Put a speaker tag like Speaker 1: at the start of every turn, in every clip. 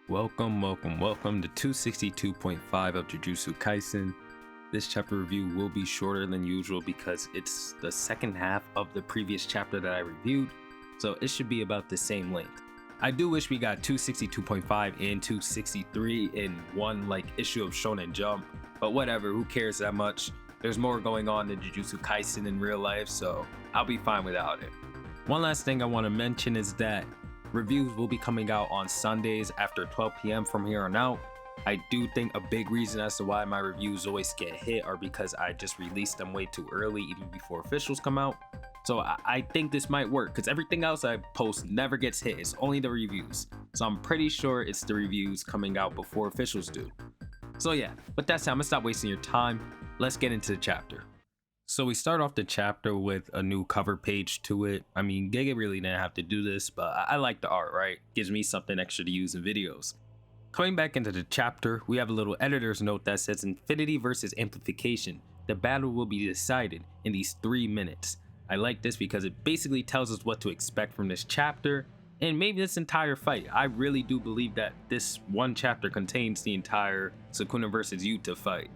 Speaker 1: Welcome to 262.5 of Jujutsu Kaisen. This chapter review will be shorter than usual because it's the second half of the previous chapter that I reviewed, so it should be about the same length. I do wish we got 262.5 and 263 in one issue of Shonen Jump, but whatever, who cares that much? There's more going on in Jujutsu Kaisen in real life, so I'll be fine without it. One last thing I want to mention is that reviews will be coming out on Sundays after 12 p.m. from here on out. I do think a big reason as to why my reviews always get hit are because I just release them way too early, even before officials come out. So I think this might work because everything else I post never gets hit. It's only the reviews. So I'm pretty sure it's the reviews coming out before officials do. So yeah, with that said, I'm gonna stop wasting your time. Let's get into the chapter. So we start off the chapter with a new cover page to it. I mean, Gege really didn't have to do this, but I like the art, right? Gives me something extra to use in videos. Coming back into the chapter, we have a little editor's note that says Infinity versus Amplification. The battle will be decided in these 3 minutes. I like this because it basically tells us what to expect from this chapter and maybe this entire fight. I really do believe that this one chapter contains the entire Sukuna versus Yuta fight.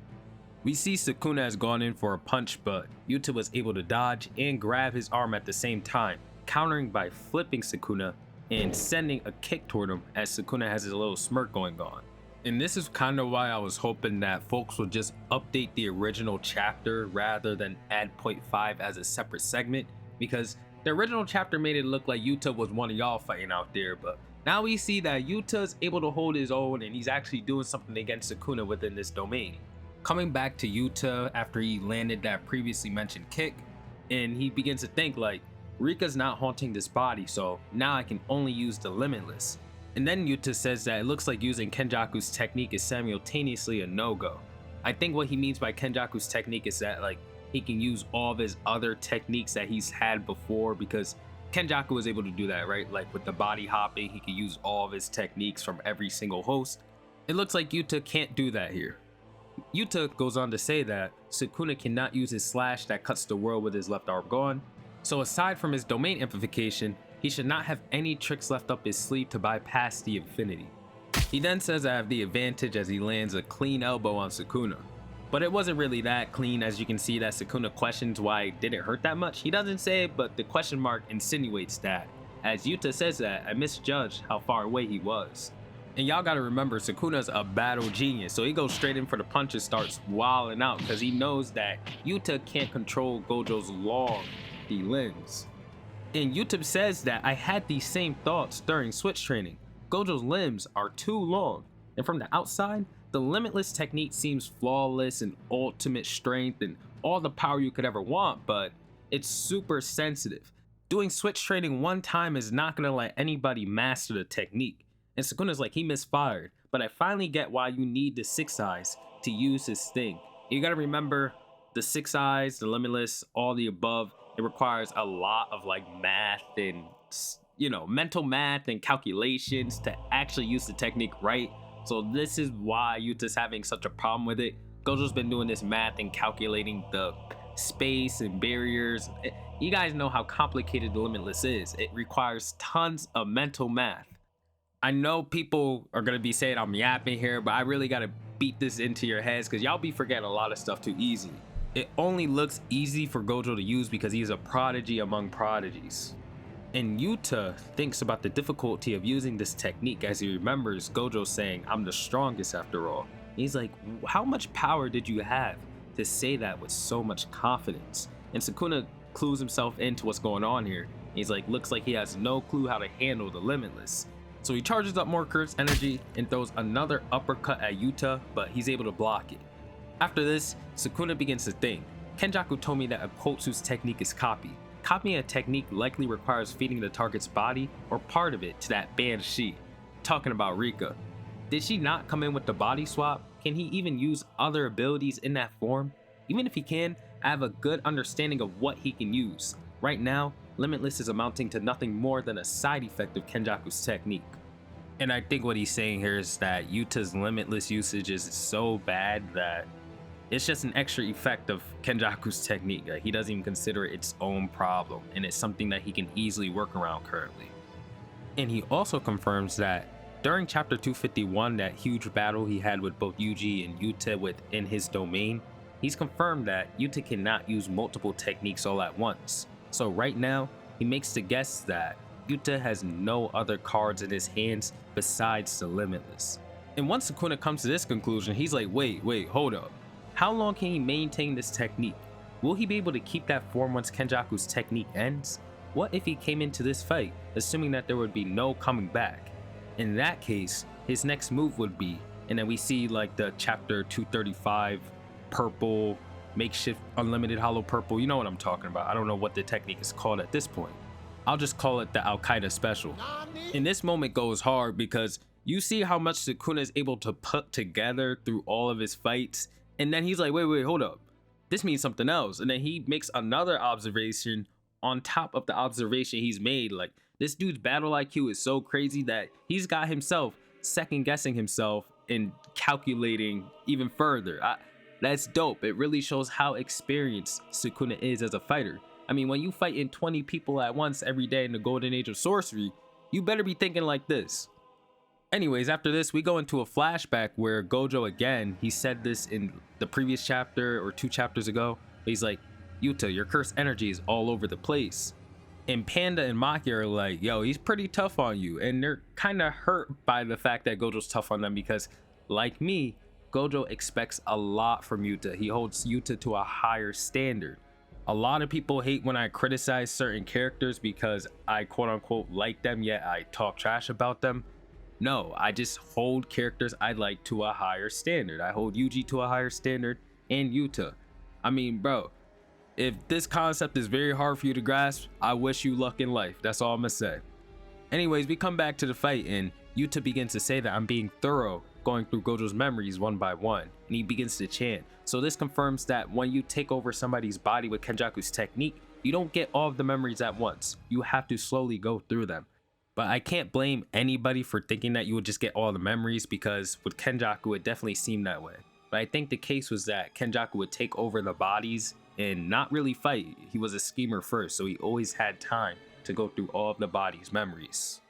Speaker 1: We see Sukuna has gone in for a punch, but Yuta was able to dodge and grab his arm at the same time, countering by flipping Sukuna and sending a kick toward him as Sukuna has his little smirk going on. And this is kind of why I was hoping that folks would just update the original chapter rather than add 0.5 as a separate segment, because the original chapter made it look like Yuta was one of y'all fighting out there, but now we see that Yuta's able to hold his own and he's actually doing something against Sukuna within this domain. Coming back to Yuta after he landed that previously mentioned kick, and he begins to think like, Rika's not haunting this body, so now I can only use the Limitless. And then Yuta says that it looks like using Kenjaku's technique is simultaneously a no-go. I think what he means by Kenjaku's technique is that he can use all of his other techniques that he's had before, because Kenjaku was able to do that, right? Like with the body hopping, he could use all of his techniques from every single host. It looks like Yuta can't do that here. Yuta goes on to say that Sukuna cannot use his slash that cuts the world with his left arm gone, so aside from his domain amplification, he should not have any tricks left up his sleeve to bypass the infinity. He then says I have the advantage as he lands a clean elbow on Sukuna, but it wasn't really that clean, as you can see that Sukuna questions why it didn't hurt that much. He doesn't say it, but the question mark insinuates that, as Yuta says that I misjudged how far away he was. And y'all gotta remember, Sukuna's a battle genius, so he goes straight in for the punch and starts wilding out because he knows that Yuta can't control Gojo's long limbs. And Yuta says that I had these same thoughts during switch training. Gojo's limbs are too long, and from the outside, the Limitless technique seems flawless and ultimate strength and all the power you could ever want, but it's super sensitive. Doing switch training one time is not gonna let anybody master the technique. And Sukuna's like, he misfired, but I finally get why you need the 6 eyes to use this thing. You gotta remember, the 6 eyes, the Limitless, all the above, it requires a lot of math and, mental math and calculations to actually use the technique right. So this is why Yuta's having such a problem with it. Gojo's been doing this math and calculating the space and barriers. You guys know how complicated the Limitless is. It requires tons of mental math. I know people are gonna be saying I'm yapping here, but I really gotta beat this into your heads because y'all be forgetting a lot of stuff too easily. It only looks easy for Gojo to use because he's a prodigy among prodigies. And Yuta thinks about the difficulty of using this technique as he remembers Gojo saying, I'm the strongest after all. He's like, how much power did you have to say that with so much confidence? And Sukuna clues himself into what's going on here. He's like, looks like he has no clue how to handle the Limitless. So he charges up more Kurt's energy and throws another uppercut at Yuta, but he's able to block it. After this, Sukuna begins to think. Kenjaku told me that a Kotsu's technique is copy. Copying a technique likely requires feeding the target's body or part of it to that banned she. Talking about Rika. Did she not come in with the body swap? Can he even use other abilities in that form? Even if he can, I have a good understanding of what he can use. Right now, Limitless is amounting to nothing more than a side effect of Kenjaku's technique. And I think what he's saying here is that Yuta's Limitless usage is so bad that it's just an extra effect of Kenjaku's technique. He doesn't even consider it its own problem, and it's something that he can easily work around currently. And he also confirms that During chapter 251, that huge battle he had with both Yuji and Yuta within his domain, he's confirmed that Yuta cannot use multiple techniques all at once. So right now, he makes the guess that Yuta has no other cards in his hands besides the Limitless. And once Sukuna comes to this conclusion, he's like, wait, hold up. How long can he maintain this technique? Will he be able to keep that form once Kenjaku's technique ends? What if he came into this fight, assuming that there would be no coming back? In that case, his next move would be, and then we see like the chapter 235 purple, makeshift unlimited hollow purple, you know what I'm talking about. I don't know what the technique is called at this point. I'll just call it the Al-Qaeda special. And this moment goes hard because you see how much Sukuna is able to put together through all of his fights, and then he's like, wait, hold up. This means something else. And then he makes another observation on top of the observation he's made. Like, this dude's battle IQ is so crazy that he's got himself second guessing himself and calculating even further. That's dope. It really shows how experienced Sukuna is as a fighter. I mean, when you fighting 20 people at once every day in the golden age of sorcery, you better be thinking like this. Anyways, after this, we go into a flashback where Gojo, again, he said this in the previous chapter or 2 chapters ago. He's like, Yuta, your cursed energy is all over the place. And Panda and Maki are like, yo, he's pretty tough on you. And they're kind of hurt by the fact that Gojo's tough on them because, like me, Gojo expects a lot from Yuta. He holds Yuta to a higher standard. A lot of people hate when I criticize certain characters because I quote unquote like them, yet I talk trash about them. No, I just hold characters I like to a higher standard. I hold Yuji to a higher standard and Yuta. I mean, bro, if this concept is very hard for you to grasp, I wish you luck in life. That's all I'm gonna say. Anyways, we come back to the fight and Yuta begins to say that I'm being thorough, going through Gojo's memories one by one, and he begins to chant. So this confirms that when you take over somebody's body with Kenjaku's technique, you don't get all of the memories at once. You have to slowly go through them. But I can't blame anybody for thinking that you would just get all the memories because with Kenjaku, it definitely seemed that way. But I think the case was that Kenjaku would take over the bodies and not really fight. He was a schemer first, so he always had time to go through all of the body's memories.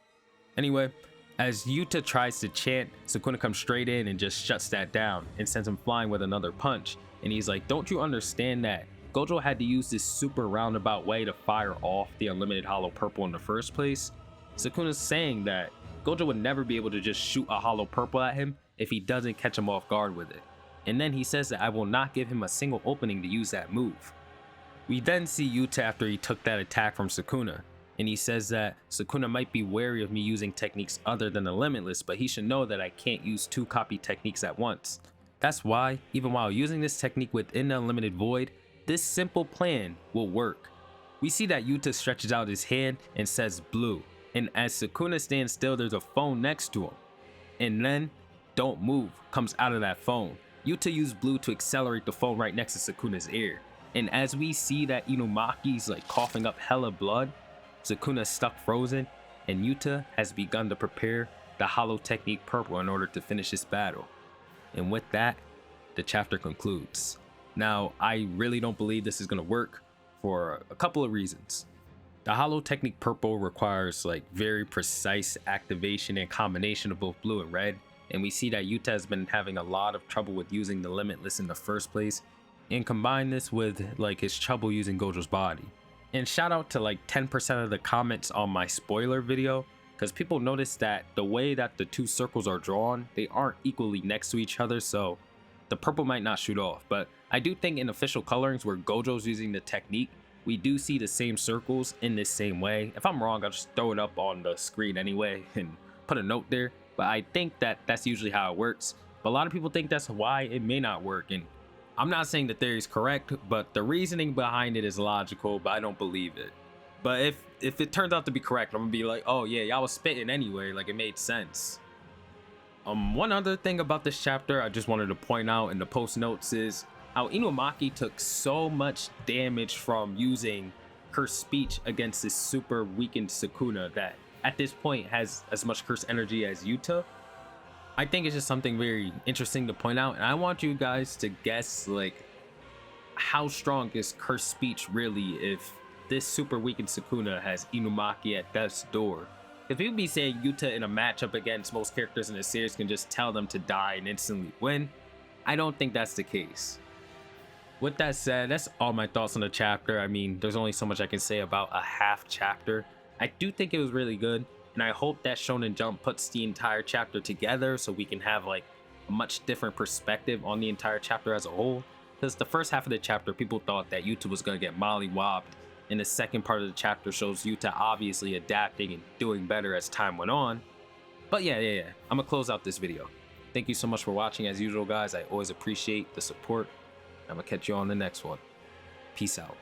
Speaker 1: Anyway, as Yuta tries to chant, Sukuna comes straight in and just shuts that down and sends him flying with another punch. And he's like, don't you understand that Gojo had to use this super roundabout way to fire off the unlimited hollow purple in the first place? Sukuna's saying that Gojo would never be able to just shoot a hollow purple at him if he doesn't catch him off guard with it. And then he says that I will not give him a single opening to use that move. We then see Yuta after he took that attack from Sukuna, and he says that Sukuna might be wary of me using techniques other than the Limitless, but he should know that I can't use 2 copy techniques at once. That's why, even while using this technique within the Unlimited Void, this simple plan will work. We see that Yuta stretches out his hand and says blue, and as Sukuna stands still, there's a phone next to him. And then, don't move comes out of that phone. Yuta used blue to accelerate the phone right next to Sukuna's ear. And as we see that Inumaki's like coughing up hella blood, Sukuna's stuck frozen, and Yuta has begun to prepare the hollow technique purple in order to finish this battle. And with that, the chapter concludes. Now, I really don't believe this is going to work for a couple of reasons. The hollow technique purple requires like very precise activation and combination of both blue and red, and we see that Yuta has been having a lot of trouble with using the Limitless in the first place, and combine this with like his trouble using Gojo's body. And shout out to like 10% of the comments on my spoiler video, because people noticed that the way that the 2 circles are drawn, they aren't equally next to each other, so the purple might not shoot off. But I do think in official colorings where Gojo's using the technique, we do see the same circles in this same way. If I'm wrong, I'll just throw it up on the screen anyway and put a note there. But I think that that's usually how it works. But a lot of people think that's why it may not work. And I'm not saying the theory is correct, but the reasoning behind it is logical, but I don't believe it. But if it turns out to be correct, I'm gonna be like, oh yeah, y'all was spitting anyway, like it made sense. One other thing about this chapter I just wanted to point out in the post notes is how Inumaki took so much damage from using cursed speech against this super weakened Sukuna that at this point has as much cursed energy as Yuta. I think it's just something very interesting to point out, and I want you guys to guess like how strong is cursed speech really if this super weakened Sukuna has Inumaki at death's door. Because people be saying Yuta in a matchup against most characters in the series can just tell them to die and instantly win. I don't think that's the case. With that said, that's all my thoughts on the chapter. I mean, there's only so much I can say about a half chapter. I do think it was really good, and I hope that Shonen Jump puts the entire chapter together so we can have like a much different perspective on the entire chapter as a whole. Because the first half of the chapter, people thought that Yuta was going to get mollywopped, and the second part of the chapter shows Yuta obviously adapting and doing better as time went on. But yeah, I'm gonna close out this video. Thank you so much for watching. As usual, guys, I always appreciate the support. I'm gonna catch you on the next one. Peace out.